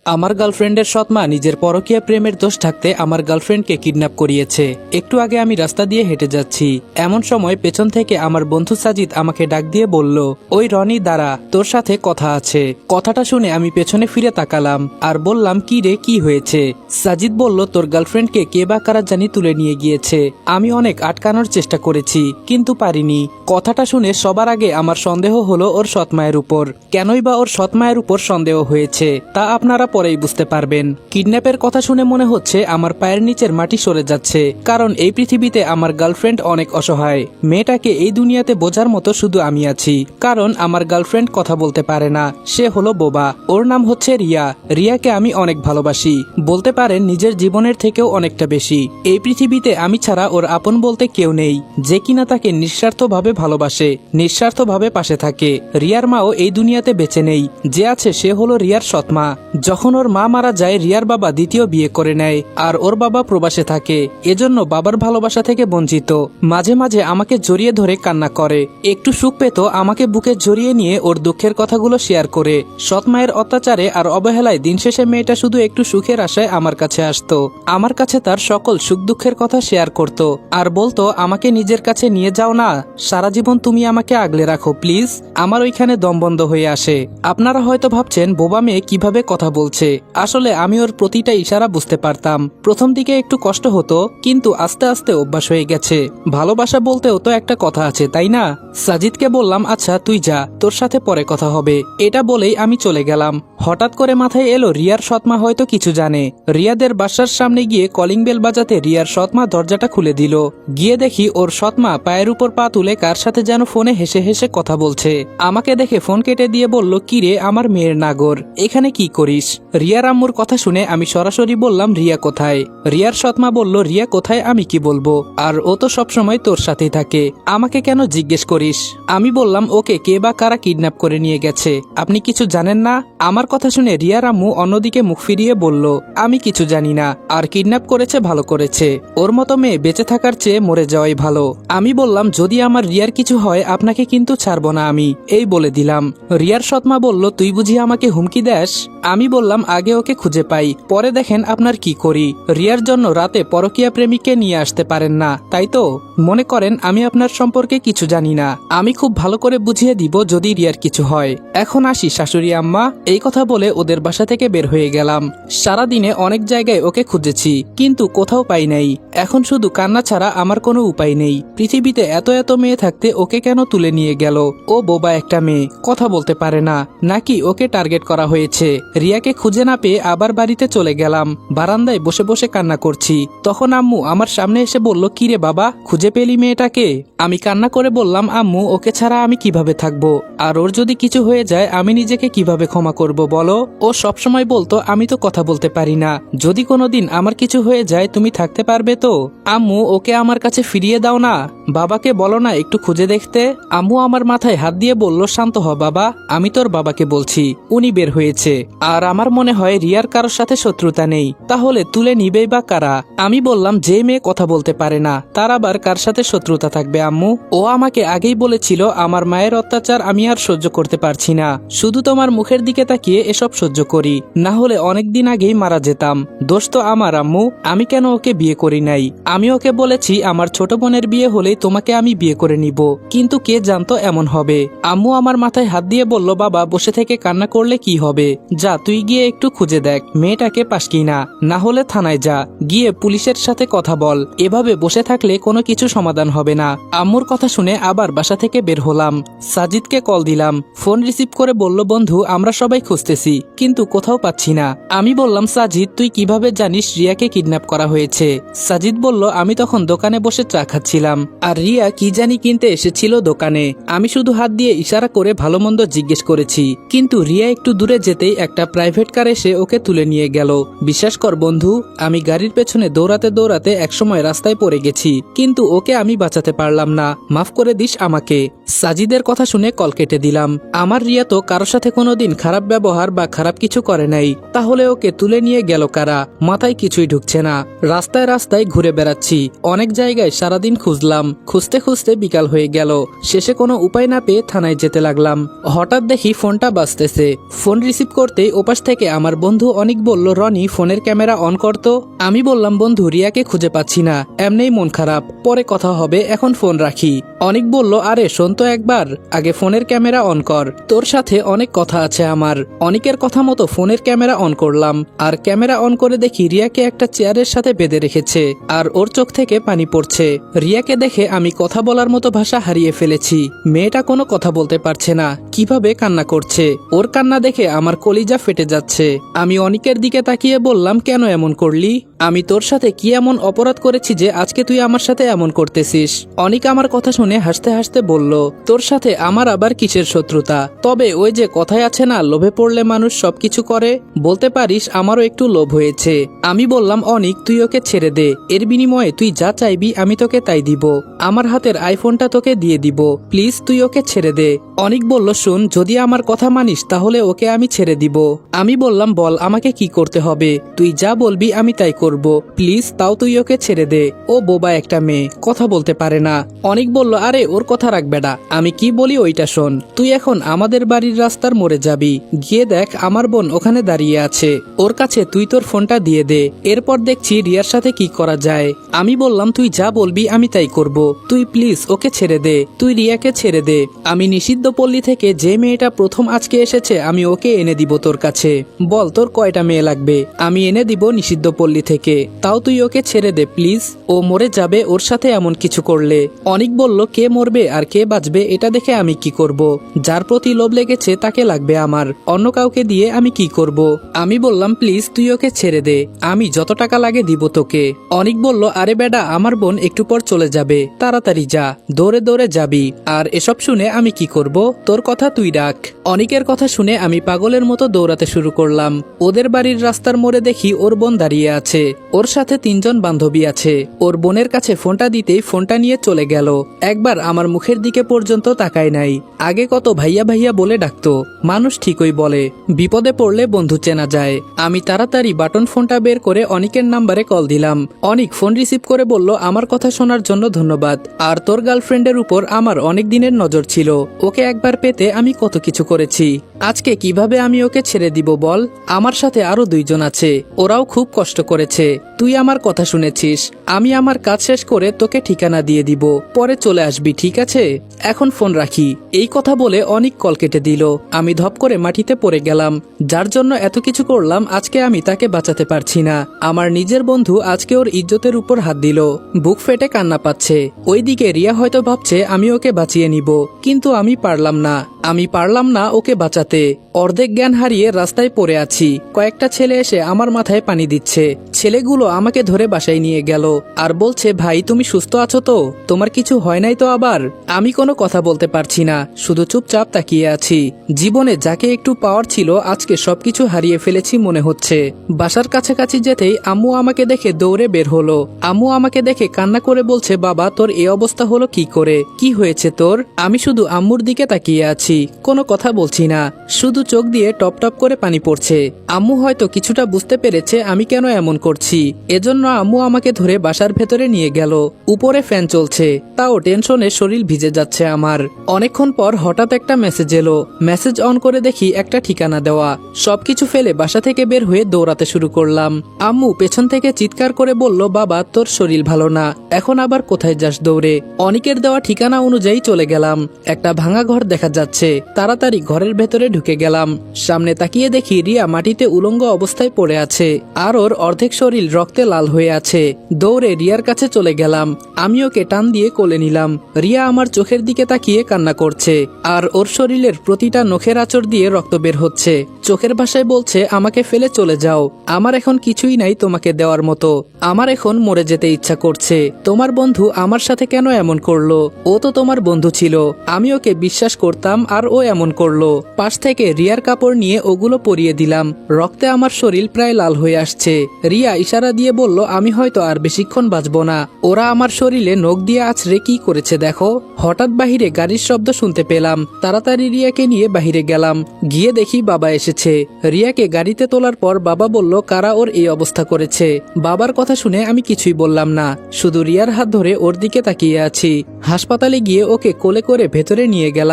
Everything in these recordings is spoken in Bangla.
আমার গার্লফ্রেন্ডের সৎমা নিজের পরকীয়া প্রেমের দোষ থাকতে আমার গার্লফ্রেন্ডকে কিডন্যাপ করিয়েছে। একটু আগে আমি রাস্তা দিয়ে হেঁটে যাচ্ছি, এমন সময় পেছন থেকে আমার বন্ধু সাজিদ আমাকে ডাক দিয়ে বলল, ওই রনি দাঁড়া, তোর সাথে কথা আছে। কথাটা শুনে আমি পেছনে ফিরে তাকালাম আর বললাম, কি রে, কি হয়েছে? সাজিদ বলল, তোর গার্লফ্রেন্ডকে কে বা কারা জানি তুলে নিয়ে গিয়েছে। আমি অনেক আটকানোর চেষ্টা করেছি কিন্তু পারিনি। কথাটা শুনে সবার আগে আমার সন্দেহ হলো ওর সৎমায়ের উপর। কেনই বা ওর সৎমায়ের উপর সন্দেহ হয়েছে তা আপনারা পরেই বুঝতে পারবেন। কিডন্যাপের কথা শুনে মনে হচ্ছে আমার পায়ের নিচের মাটি সরে যাচ্ছে, কারণ এই পৃথিবীতে আমার গার্লফ্রেন্ড অনেক অসহায়। মেয়েটাকে এই দুনিয়াতে বোঝার মতো শুধু আমি আছি, কারণ আমার গার্লফ্রেন্ড কথা বলতে পারে না, সে হলো বোবা। ওর নাম হচ্ছে রিয়া। রিয়াকে আমি অনেক ভালোবাসি, বলতে পারেন নিজের জীবনের থেকেও অনেকটা বেশি। এই পৃথিবীতে আমি ছাড়া ওর আপন বলতে কেউ নেই, যে কিনা তাকে নিঃস্বার্থভাবে ভালোবাসে, নিঃস্বার্থভাবে পাশে থাকে। রিয়ার মাও এই দুনিয়াতে বেঁচে নেই, যে আছে সে হলো রিয়ার সৎমা। যখন ওর মা মারা যায়, রিয়ার বাবা দ্বিতীয় বিয়ে করে নেয় আর ওর বাবা প্রবাসে থাকে, এজন্য বাবার ভালোবাসা থেকে বঞ্চিত। মাঝে মাঝে আমাকে জড়িয়ে ধরে কান্না করে, একটু সুখ পেত আমাকে বুকে জড়িয়ে নিয়ে ওর দুঃখের কথাগুলো শেয়ার করে। সৎ মায়ের অত্যাচারে আর অবহেলায় দিন শেষে মেয়েটা শুধু একটু সুখের আশায় আমার কাছে আসতো। আমার কাছে তার সকল সুখ দুঃখের কথা শেয়ার করত আর বলতো, আমাকে নিজের কাছে নিয়ে যাও না, সারা জীবন তুমি আমাকে আগলে রাখো প্লিজ। আমার ওইখানে দম বন্ধ হয়ে আসে। আপনারা হয়তো ভাবছেন বোবা মেয়ে কিভাবে কথা বলছে, আসলে আমি ওর প্রতিটা ইশারা বুঝতে পারতাম। প্রথম দিকে একটু কষ্ট হতো, কিন্তু আস্তে আস্তে অভ্যাস হয়ে গেছে। ভালোবাসা বলতেও তো একটা কথা আছে, তাই না? সাজিদকে বললাম, আচ্ছা তুই যা, তোর সাথে পরে কথা হবে। এটা বলেই আমি চলে গেলাম। হঠাৎ করে মাথায় এলো রিয়ার সৎমা হয়তো কিছু জানে। রিয়াদের বাসার সামনে গিয়ে কলিং বেল বাজাতে রিয়ার সৎমা দরজাটা খুলে দিল। গিয়ে দেখি ওর সৎমা পায়ের উপর পা তুলে কার সাথে যেন ফোনে হেসে হেসে কথা বলছে। আমাকে দেখে ফোন কেটে দিয়ে বলল, কি রে আমার মেয়ের নাগর, এখানে কি করিস? রিয়ার আম্মুর কথা শুনে আমি সরাসরি বললাম, রিয়া কোথায়? রিয়ার সৎমা বলল, রিয়া কোথায় আমি কি বলবো, আর ও তো সবসময় তোর সাথেই থাকে, আমাকে কেন জিজ্ঞেস করিস? আমি বললাম, ওকে কে বা কারা কিডন্যাপ করে নিয়ে গেছে, আপনি কিছু জানেন না? আমার কথা শুনে রিয়ার আম্মু অন্যদিকে মুখ ফিরিয়ে বলল, আমি কিছু জানি না, আর কিডন্যাপ করেছে ভালো করেছে, ওর মতো মেয়ে বেঁচে থাকার চেয়ে মরে যাওয়াই ভালো। আমি বললাম, যদি আমার রিয়ার কিছু হয় আপনাকে কিন্তু ছাড়বো না আমি, এই বলে দিলাম। রিয়ার সৎমা বলল, তুই বুঝি আমাকে হুমকি দেস? আমি বললাম, আগে ওকে খুঁজে পাই, পরে দেখেন আপনার কি করি। রিয়ার জন্য রাতে পরকীয়া প্রেমিককে নিয়ে আসতে পারেন না, তাই তো? মনে করেন আমি আপনার সম্পর্কে কিছু জানি না, আমি খুব ভালো করে বুঝিয়ে দিব যদি রিয়ার কিছু হয়। এখন আসি শাশুড়ি আম্মা। এই কথা বলে ওদের বাসা থেকে বের হয়ে গেলাম। সারাদিনে অনেক জায়গায় ওকে খুঁজেছি, কিন্তু কোথাও পাই নাই। এখন শুধু কান্না ছাড়া আমার কোনো উপায় নেই। পৃথিবীতে এত এত মেয়ে থাকতে ওকে কেন তুলে নিয়ে গেল? ও বোবা একটা মেয়ে, কথা বলতে পারে না, নাকি ওকে টার্গেট করা হয়েছে? রিয়াকে খুঁজে না পেয়ে আবার বাড়িতে চলে গেলাম। বারান্দায় বসে বসে কান্না করছি। তখন আম্মু আমার সামনে এসে বলল, কিরে বাবা, খুঁজে পেলি মেয়েটাকে? আমি কান্না করে বললাম, আম্মু ওকে ছাড়া আমি কিভাবে থাকবো, আর ওর যদি কিছু হয়ে যায় আমি নিজেকে কিভাবে ক্ষমা করব বলো? ও সবসময় বলতো, আমি তো কথা বলতে পারি না, যদি কোনোদিন আমার কিছু হয়ে যায় তুমি থাকতে পারবে তো? আম্মু ওকে আমার কাছে ফিরিয়ে দাও না, বাবাকে বলো না একটু খুঁজে দেখতে। আম্মু আমার মাথায় হাত দিয়ে বলল, শান্ত হ বাবা, আমি তোর বাবাকে বলছি, উনি বের হয়েছে। আর আমার মনে হয় রিয়ার কারোর সাথে শত্রুতা নেই, তাহলে তুলে নিবেই বা কারা? আমি বললাম, যে মেয়ে কথা বলতে পারে না তার আবার কার সাথে শত্রুতা থাকবে আম্মু? ও আমাকে আগেই বলেছিল আমার মায়ের অত্যাচার আমি আর সহ্য করতে পারছি না, শুধু তোমার মুখের দিকে তাকিয়ে এসব সহ্য করি, না হলে অনেকদিন আগেই মারা যেতাম। দোষ তো আমার আম্মু, আমি কেন ওকে বিয়ে করি নাই? আমি ওকে বলেছি আমার ছোট বোনের বিয়ে হলেই তোমাকে আমি বিয়ে করে নিব, কিন্তু কে জানতো এমন হবে? আম্মু আমার মাথায় হাত দিয়ে বলল, বাবা বসে থেকে কান্না করলে কি হবে, যা তুই গিয়ে একটু খুঁজে দেখ মেয়েটাকে পাস কিনা, না হলে থানায় যা, গিয়ে পুলিশের সাথে কথা বল, এভাবে বসে থাকলে কোনো কিছু সমাধান হবে না। আম্মুর কথা শুনে আবার বাসা থেকে বের হলাম। সাজিদকে কল দিলাম, ফোন রিসিভ করে বলল, বন্ধু আমরা সবাই খুঁজতেছি কিন্তু কোথাও পাচ্ছি না। আমি বললাম, সাজিদ তুই কিভাবে জানিস রিয়াকে কিডন্যাপ করা হয়েছে? সাজিদ বলল, আমি তখন দোকানে বসে চা খাচ্ছিলাম, আর রিয়া কি জানি কিনতে এসেছিল দোকানে। আমি শুধু হাত দিয়ে ইশারা করে ভালো মন্দ জিজ্ঞেস করেছি, কিন্তু রিয়া একটু দূরে যেতেই একটা প্রাইভেট কার এসে ওকে তুলে নিয়ে গেল। বিশ্বাস কর বন্ধু, আমি গাড়ির পেছনে দৌড়াতে দৌড়াতে একসময় রাস্তায় পড়ে গেছি, কিন্তু ওকে আমি বাঁচাতে পারলাম না, মাফ করে দিস আমাকে। সাজিদের কথা শুনে কল কেটে দিলাম। আমার রিয়া তো কারোর সাথে কোনোদিন খারাপ ব্যবহার বা খারাপ কিছু করে নাই, তাহলে ওকে তুলে নিয়ে গেল কারা? মাথায় কিছুই ঢুকছে না। রাস্তায় রাস্তায় ঘুরে বেড়াচ্ছি, অনেক জায়গায় সারাদিন খুঁজলাম, খুঁজতে খুঁজতে বিকাল হয়ে গেল। শেষে কোনো উপায় না পেয়ে থানায় যেতে লাগলাম। হঠাৎ দেখি ফোনটা বাজতেছে। ফোন রিসিভ করতেই ওপাশ থেকে আমার বন্ধু অনেক বলল, রনি ফোনের ক্যামেরা অন করতো। আমি বললাম, বন্ধু রিয়াকে খুঁজে পাচ্ছি না, এমনিই মন খারাপ, পরে কথা হবে, এখন ফোন রাখি। অনেক বলল, আরে শোন তো একবার, আগে ফোনের ক্যামেরা অন কর, তোর সাথে অনেক কথা আছে আমার। অনেকের কথা মতো ফোনের ক্যামেরা অন করলাম, আর ক্যামেরা অন করে দেখি রিয়াকে একটা চেয়ারের সাথে বেঁধে রেখেছে, আর ওর চোখ থেকে পানি পড়ছে। রিয়াকে দেখে আমি কথা বলার মতো ভাষা হারিয়ে ফেলেছি। মেয়েটা কোনো কথা বলতে পারছে না, কিভাবে কান্না করছে। ওর কান্না দেখে আমার কলিজা ফেটে যাচ্ছে। আমি অনিকের দিকে তাকিয়ে বললাম, কেন এমন করলি? আমি তোর সাথে কি এমন অপরাধ করেছি যে আজকে তুই আমার সাথে এমন করতেছিস? অনিক আমার কথা শুনে হাসতে হাসতে বলল, তোর সাথে আমার আবার কিসের শত্রুতা? তবে ওই যে কথায় আছে না, লোভে পড়লে মানুষ সবকিছু করে, বলতে পারিস আমারও একটু লোভ হয়েছে। আমি বললাম, অনিক তুই ওকে ছেড়ে দে, এর বিনিময়ে তুই যা চাইবি আমি তোকে তাই দিব। আমার হাতের আইফোনটা তোকে দিয়ে দিব, প্লিজ তুই ওকে ছেড়ে দে। অনিক বলল, শুন, যদি আমার কথা মানিস তাহলে ওকে আমি ছেড়ে দিব। আমি বললাম, বল আমাকে কি করতে হবে? তুই যা বলবি আমি তাই করব, প্লিজ তাও তুই ওকে ছেড়ে দে। ও বোবা একটা মেয়ে, কথা বলতে পারে না। অনিক বলল, আরে ওর কথা রাখ বেটা, আমি কি বলি ওইটা শোন। তুই এখন আমাদের বাড়ির রাস্তার মোড়ে যাবি, গিয়ে দেখ আমার বোন ওখানে দাঁড়িয়ে আছে, ওর কাছে তুই তোর ফোনটা দিয়ে দে, এরপর দেখছি রিয়ার সাথে কি করা যায়। আমি বললাম, তুই যা বলবি আমি তাই করব, তুই প্লিজ ওকে ছেড়ে দে, তুই রিয়াকে ছেড়ে দে। আমি নিষিদ্ধ পল্লী থেকে যে মেয়েটা প্রথম আজকে এসেছে আমি ওকে এনে দিব তোর কাছে। বল তোর কয়টা মেয়ে লাগবে, আমি এনে দিব নিষিদ্ধ পল্লী থেকে, তাও তুই ওকে ছেড়ে দে প্লিজ। ও মরে যাবে ওর সাথে এমন কিছু করলে। অনিক বলল, কে মরবে আর কে বাঁচবে এটা দেখে আমি কি করব? যার প্রতি লোভ লেগেছে তাকে লাগবে আমার, অন্য কাউকে দিয়ে আমি কি করব? আমি বললাম, প্লিজ তুই ওকে ছেড়ে দে, আমি যত টাকা লাগে দিব তোকে। অনিক বলল, আরে বেডা আমার বোন একটু পর চলে যাবে, তাড়াতাড়ি যা, দৌড়ে দৌড়ে যাবি। আর এসব শুনে আমি কি করব? তোর কথা তুই রাখ। অনিকের কথা শুনে আমি পাগলের মতো দৌড়াতে শুরু করলাম। ওদের বাড়ির রাস্তার মোড়ে দেখি ওর বোন দাঁড়িয়ে আছে, ওর সাথে 3 জন বান্ধবী আছে। ওর বোনের কাছে ফোনটা দিতেই ফোনটা নিয়ে চলে গেল, একবার আমার মুখের দিকে পর্যন্ত তাকায় নাই। আগে কত ভাইয়া ভাইয়া বলে ডাকতো, মানুষ ঠিকই বলে, বিপদে পড়লে বন্ধু চেনা যায়। আমি তাড়াতাড়ি বাটন ফোনটা বের করে অনিকের নাম্বারে কল দিলাম। অনিক ফোন রিসিভ করে বলল, আমার কথা শোনার জন্য ধন্যবাদ, আর তোর গার্লফ্রেন্ডের উপর আমার অনেক দিনের নজর ছিল, ওকে একবার পেতে আমি কত কিছু করেছি, আজকে কিভাবে আমি ওকে ছেড়ে দিব বল? আমার সাথে আরো 2 জন আছে, ওরাও খুব কষ্ট করেছে। তুই আমার কথা শুনেছিস, আমি আমার কাজ শেষ করে তোকে ঠিকানা দিয়ে দিব, পরে চলে আসবি, ঠিক আছে? এখন ফোন রাখি। এই কথা বলে অনেক কল কেটে দিল। আমি ধপ করে মাটিতে পড়ে গেলাম। যার জন্য এত কিছু করলাম আজকে আমি তাকে বাঁচাতে পারছি না। আমার নিজের বন্ধু আজকে ওর ইজ্জতের উপর হাত দিল, বুক ফেটে কান্না পাচ্ছে। ওইদিকে রিয়া হয়তো ভাবছে আমি ওকে বাঁচিয়ে নিব, কিন্তু আমি পারলাম না ওকে বাঁচাতে। অর্ধেক জ্ঞান হারিয়ে রাস্তায় পড়ে আছি। কয়েকটা ছেলে এসে আমার মাথায় পানি দিচ্ছে। ছেলেগুলো আমাকে ধরে বাসায় নিয়ে গেল আর বলছে, ভাই তুমি সুস্থ আছো তো? তোমার কিছু হয় নাই তো আবার? আমি কোনো কথা বলতে পারছি না, শুধু চুপচাপ তাকিয়ে আছি। জীবনে যাকে একটু পাওয়ার ছিল আজকে সবকিছু হারিয়ে ফেলেছি মনে হচ্ছে। বাসার কাছাকাছি যেতেই আম্মু আমাকে দেখে দৌড়ে বের হলো। আম্মু আমাকে দেখে কান্না করে বলছে, বাবা তোর এই অবস্থা হলো কি করে? কি হয়েছে তোর? আমি শুধু আম্মুর দিকে তাকিয়ে আছি, কোনো কথা বলছি না, শুধু চোখ দিয়ে টপ টপ করে পানি পড়ছে। আম্মু হয়তো কিছুটা বুঝতে পেরেছে আমি কেন এমন করছি, এজন্য আম্মু আমাকে ধরে বাসার ভেতরে নিয়ে গেল। উপরে ফ্যান চলছে, তাও টেনশনে শরীর ভিজে যাচ্ছে আমার। অনেকক্ষণ পর হঠাৎ একটা মেসেজ এলো। মেসেজ অন করে দেখি একটা ঠিকানা দেওয়া। সবকিছু ফেলে বাসা থেকে বের হয়ে দৌড়াতে শুরু করলাম। আম্মু পেছন থেকে চিৎকার করে বলল, বাবা তোর শরীর ভালো না, এখন আবার কোথায় যাস দৌড়ে? অনিকের দেওয়া ঠিকানা অনুযায়ী চলে গেলাম। একটা ভাঙা ঘর দেখা যাচ্ছে, তাড়াতাড়ি ঘরের ভেতরে ঢুকে গেলাম। সামনে তাকিয়ে দেখি রিয়া মাটিতে উলঙ্গ অবস্থায় পড়ে আছে, আর ওর অর্ধেক শরীর রক্তে লাল হয়ে আছে। দৌড়ে রিয়ার কাছে চলে গেলাম, আমি ওকে টান দিয়ে কোলে নিলাম। রিয়া আমার চোখের দিকে তাকিয়ে কান্না করছে, আর ওর শরীরের প্রতিটা নখের আঁচড় দিয়ে রক্ত বের হচ্ছে। চোখের ভাষায় বলছে, আমাকে ফেলে চলে যাও, আমার এখন কিছুই নাই তোমাকে দেওয়ার মতো, আমার এখন মরে যেতে ইচ্ছা করছে। তোমার বন্ধু আমার সাথে কেন এমন করলো? ও তো তোমার বন্ধু ছিল, আমি ওকে বিশ্বাস বিশ্বাস করতাম আর ও এমন করলো। পাশ থেকে রিয়ার কাপড় নিয়ে ওগুলো পরিয়ে দিলাম। রক্তে আমার শরীর প্রায় লাল হয়ে আসছে। রিয়া ইশারা দিয়ে বলল আমি হয়তো আর বেশিক্ষণ বাঁচবো না। ওরা আমার শরীরে নখ দিয়ে আছড়ে কি করেছে দেখো। হঠাৎ বাহিরে গাড়ির শব্দ শুনতে পেলাম। তাড়াতাড়ি রিয়াকে নিয়ে বাহিরে গেলাম। গিয়ে দেখি বাবা এসেছে। রিয়াকে গাড়িতে তোলার পর বাবা বলল কারা ওর এই অবস্থা করেছে। বাবার কথা শুনে আমি কিছুই বললাম না, শুধু রিয়ার হাত ধরে ওর দিকে তাকিয়ে আছি। হাসপাতালে গিয়ে ওকে কোলে করে ভেতরে নিয়ে গেলাম।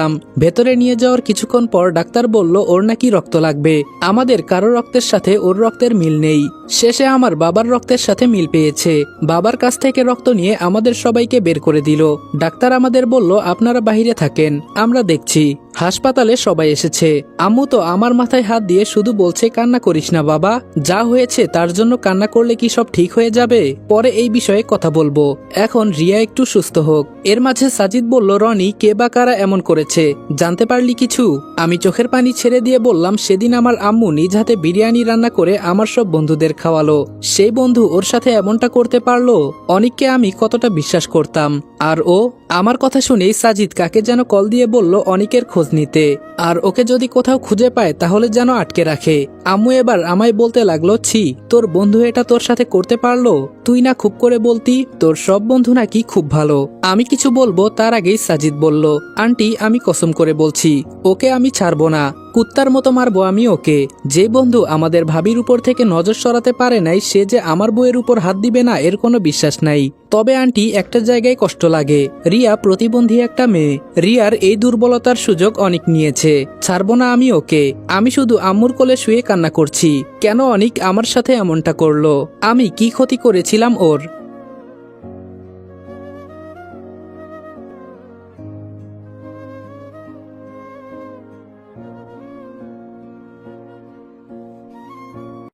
ভেতরে নিয়ে যাওয়ার কিছুক্ষণ পর ডাক্তার বলল ওর নাকি রক্ত লাগবে। আমাদের কারো রক্তের সাথে ওর রক্তের মিল নেই। শেষে আমার বাবার রক্তের সাথে মিল পেয়েছে। বাবার কাছ থেকে রক্ত নিয়ে আমাদের সবাইকে বের করে দিল। ডাক্তার আমাদের বলল আপনারা বাইরে থাকেন, আমরা দেখছি। হাসপাতালে সবাই এসেছে। আম্মু তো আমার মাথায় হাত দিয়ে শুধু বলছে কান্না করিস না বাবা, যা হয়েছে তার জন্য কান্না করলে কি সব ঠিক হয়ে যাবে? পরে এই বিষয়ে কথা বলবো, এখন রিয়া একটু সুস্থ হোক। এর মাঝে সাজিদ বলল রনি কে বা কারা এমন করেছে, জানতে পারলি কিছু? আমি চোখের পানি ছেড়ে দিয়ে বললাম সেদিন আমার আম্মু নিজ হাতে বিরিয়ানি রান্না করে আমার সব বন্ধুদের খাওয়ালো। সেই বন্ধু ওর সাথে এমনটা করতে পারলো? অনেককে আমি কতটা বিশ্বাস করতাম। আর ও আমার কথা শুনেই সাজিদ কাকে যেন কল দিয়ে বলল অনেকের খোঁজ নিতে, আর ওকে যদি কোথাও খুঁজে পায় তাহলে যেন আটকে রাখে। আম্মু এবার আমায় বলতে লাগলো ছি, তোর বন্ধু এটা তোর সাথে করতে পারলো? তুই না খুব করে বলতি তোর সব বন্ধু নাকি খুব ভালো। আমি কিছু বলবো তার আগেই সাজিদ বলল আন্টি আমি কসম করে বলছি ওকে আমি ছাড়বো না, কুত্তার মতো মারবো আমি ওকে। যে বন্ধু আমাদের ভাবির উপর থেকে নজর সরাতে পারে নাই সে যে আমার বউয়ের উপর হাত দিবে না এর কোনো বিশ্বাস নাই। তবে আন্টি একটা জায়গায় কষ্ট লাগে, রিয়া প্রতিবন্ধী একটা মেয়ে। রিয়ার এই দুর্বলতার সুযোগ অনেক নিয়েছে, ছাড়বো না আমি ওকে। আমি শুধু আম্মুর কোলে শুয়ে কান্না করছি, কেন অনেক আমার সাথে এমনটা করলো? আমি কি ক্ষতি করেছিলাম ওর?